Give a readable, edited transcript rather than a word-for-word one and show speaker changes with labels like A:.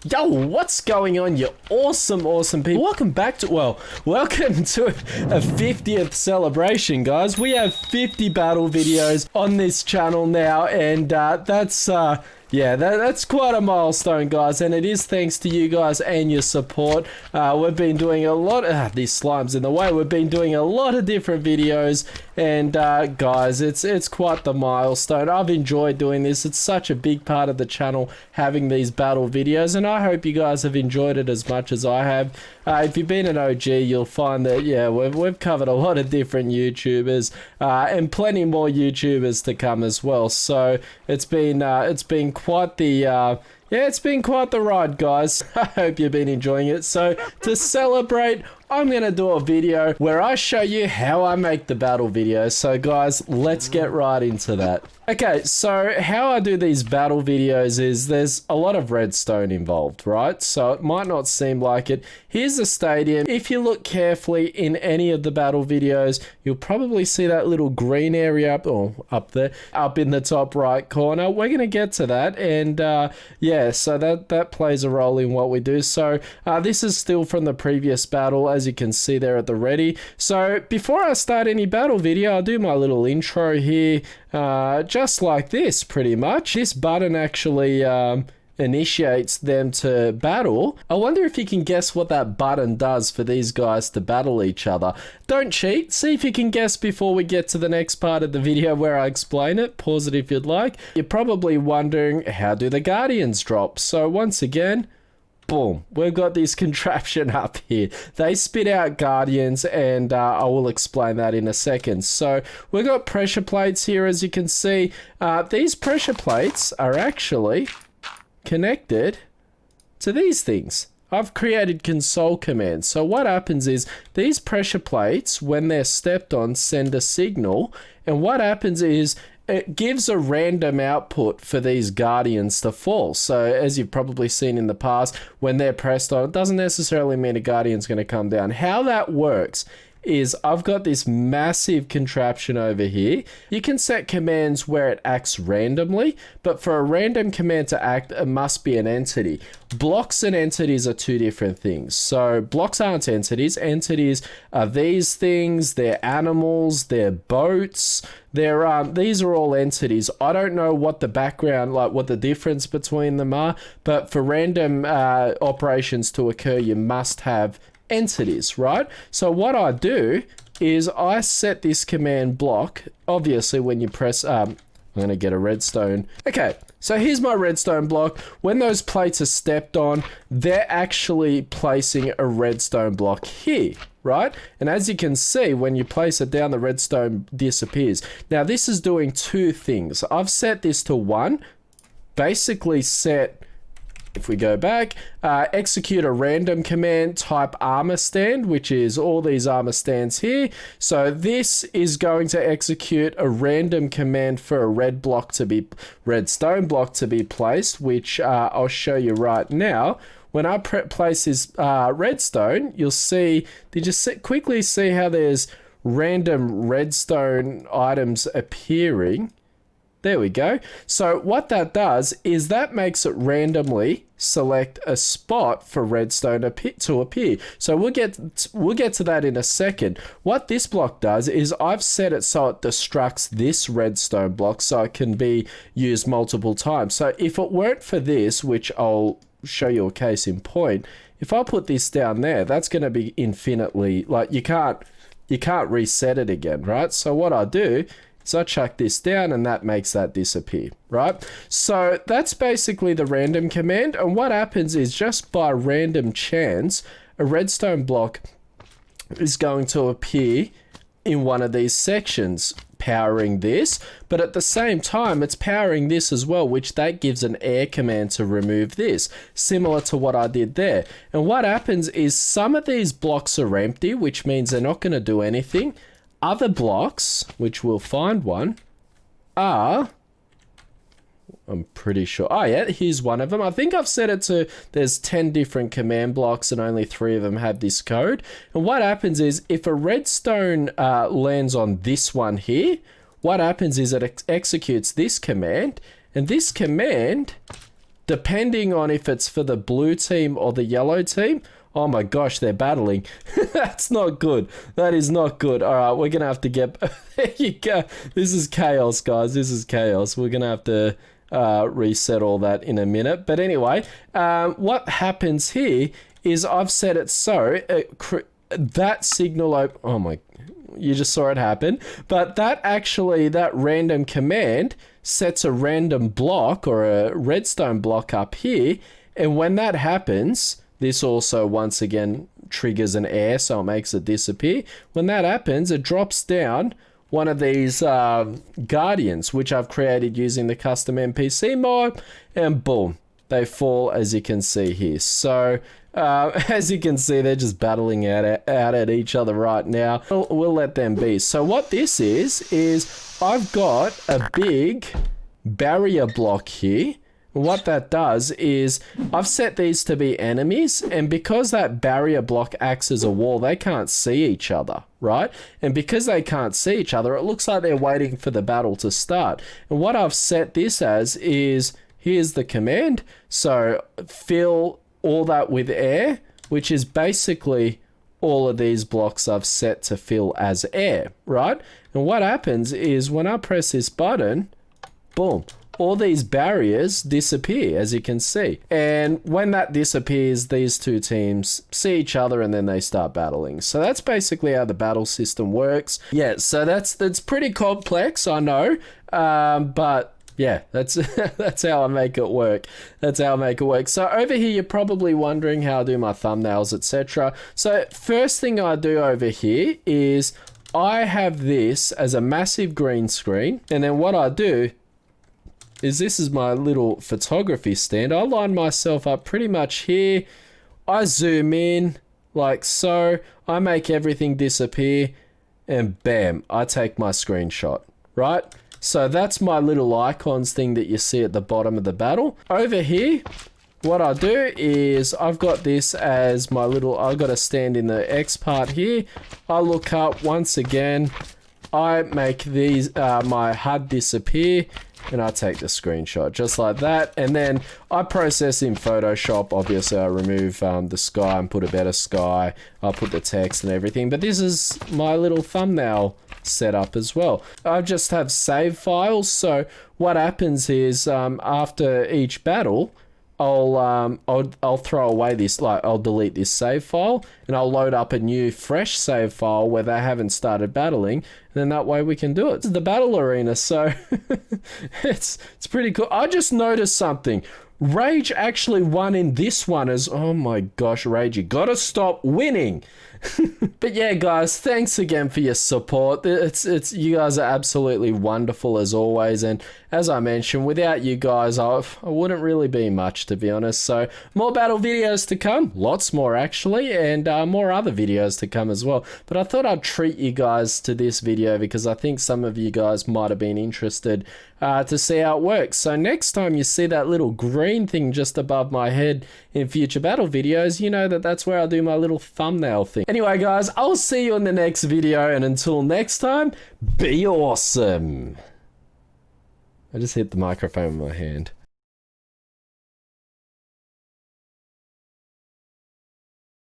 A: Yo, what's going on, you awesome people? Welcome back to, welcome to a 50th celebration, guys. We have 50 battle videos on this channel now, and that's quite a milestone, guys, and it is thanks to you guys and your support. We've been doing a lot, these slimes in the way, we've been doing a lot of different videos, and guys, it's quite the milestone. I've enjoyed doing this. It's such a big part of the channel, having these battle videos, and I hope you guys have enjoyed it as much as I have. If you've been an OG, you'll find that, yeah, we've covered a lot of different YouTubers, and plenty more YouTubers to come as well. So it's been quite the it's been quite the ride, guys. I hope you've been enjoying it. So to celebrate, I'm gonna do a video where I show you how I make the battle videos. So guys, let's get right into that. Okay, so how I do these battle videos is there's a lot of redstone involved, right? So it might not seem like it. Here's the stadium. If you look carefully in any of the battle videos, you'll probably see that little green area up there, up in the top right corner. We're gonna get to that, and yeah, so that plays a role in what we do. So this is still from the previous battle, as you can see there at the ready. So before I start any battle video, I'll do my little intro here, just like this, pretty much. This button actually initiates them to battle. I wonder if you can guess what that button does for these guys to battle each other. Don't cheat. See if you can guess before we get to the next part of the video where I explain it. Pause it if you'd like. You're probably wondering, how do the guardians drop? So once again, boom, we've got this contraption up here. They spit out guardians, and I will explain that in a second. So we've got pressure plates here, as you can see. These pressure plates are actually connected to these things. I've created console commands. So what happens is these pressure plates, when they're stepped on, send a signal, and what happens is it gives a random output for these guardians to fall. So as you've probably seen in the past, when they're pressed on, it doesn't necessarily mean a guardian's going to come down. How that works is I've got this massive contraption over here. You can set commands where it acts randomly, but for a random command to act, it must be an entity. Blocks and entities are two different things. So blocks aren't entities. Entities are these things, they're animals, they're boats, these are all entities. I don't know what the background, like what the difference between them are, but for random operations to occur, you must have entities, right? So what I do is I set this command block. Obviously when you press I'm gonna get a redstone. Okay, so here's my redstone block. When those plates are stepped on, they're actually placing a redstone block here, right? And as you can see, when you place it down, the redstone disappears. Now this is doing two things. I've set this to 1, basically set, if we go back, execute a random command, type armor stand, which is all these armor stands here. So this is going to execute a random command for a redstone block to be placed, which I'll show you right now. When I place this redstone, you'll see, did you quickly see how there's random redstone items appearing? There we go. So what that does is that makes it randomly select a spot for redstone to appear. So we'll get to that in a second. What this block does is I've set it so it destructs this redstone block so it can be used multiple times. So if it weren't for this, which I'll show you a case in point, if I put this down there, that's going to be infinitely, like, you can't reset it again, right? So what I do, so I chuck this down and that makes that disappear, right? So that's basically the random command. And what happens is, just by random chance, a redstone block is going to appear in one of these sections, powering this, but at the same time it's powering this as well, which that gives an air command to remove this, similar to what I did there. And what happens is some of these blocks are empty, which means they're not going to do anything. Other blocks, which we'll find one, are, I'm pretty sure, oh yeah, here's one of them. I think I've set it to, there's 10 different command blocks and only 3 of them have this code. And what happens is, if a redstone lands on this one here, what happens is it executes this command, and this command depending on if it's for the blue team or the yellow team, oh my gosh, they're battling. That's not good. That is not good. All right, we're going to have to get... There you go. This is chaos, guys. This is chaos. We're going to have to reset all that in a minute. But anyway, what happens here is I've set it so... that signal... Oh my... You just saw it happen. But that actually, that random command sets a random block or a redstone block up here. And when that happens... This also, once again, triggers an air, so it makes it disappear. When that happens, it drops down one of these guardians, which I've created using the custom NPC mod, and boom, they fall, as you can see here. So, as you can see, they're just battling out at each other right now. We'll let them be. So what this is I've got a big barrier block here. What that does is I've set these to be enemies, and because that barrier block acts as a wall, they can't see each other, right? And because they can't see each other, it looks like they're waiting for the battle to start. And what I've set this as is, here's the command. So fill all that with air, which is basically all of these blocks I've set to fill as air, right? And what happens is when I press this button, boom, all these barriers disappear, as you can see. And when that disappears, these two teams see each other and then they start battling. So that's basically how the battle system works. Yeah, so that's pretty complex, I know. But yeah, that's that's how I make it work. That's how I make it work. So over here, you're probably wondering how I do my thumbnails, etc. So first thing I do over here is I have this as a massive green screen. And then what I do is this is my little photography stand. I line myself up pretty much here. I zoom in like so. I make everything disappear and bam, I take my screenshot, right? So that's my little icons thing that you see at the bottom of the battle. Over here, what I do is I've got this as my little, I've got to stand in the X part here. I look up once again. I make these, my HUD disappear. And I take the screenshot just like that. And then I process in Photoshop. Obviously, I remove the sky and put a better sky. I'll put the text and everything. But this is my little thumbnail setup as well. I just have save files. So what happens is after each battle, I'll throw away this, like I'll delete this save file and I'll load up a new fresh save file where they haven't started battling, and then that way we can do it. It's the battle arena, so it's pretty cool. I just noticed something. Rage actually won in this one as, oh my gosh, Rage, you gotta stop winning. But yeah, guys, thanks again for your support. It's you guys are absolutely wonderful as always, and as I mentioned, without you guys, I wouldn't really be much, to be honest. So more battle videos to come, lots more actually, and more other videos to come as well. But I thought I'd treat you guys to this video because I think some of you guys might have been interested to see how it works. So next time you see that little green thing just above my head in future battle videos, you know that that's where I do my little thumbnail thing. Anyway, guys, I'll see you in the next video, and until next time, be awesome. I just hit the microphone with my hand.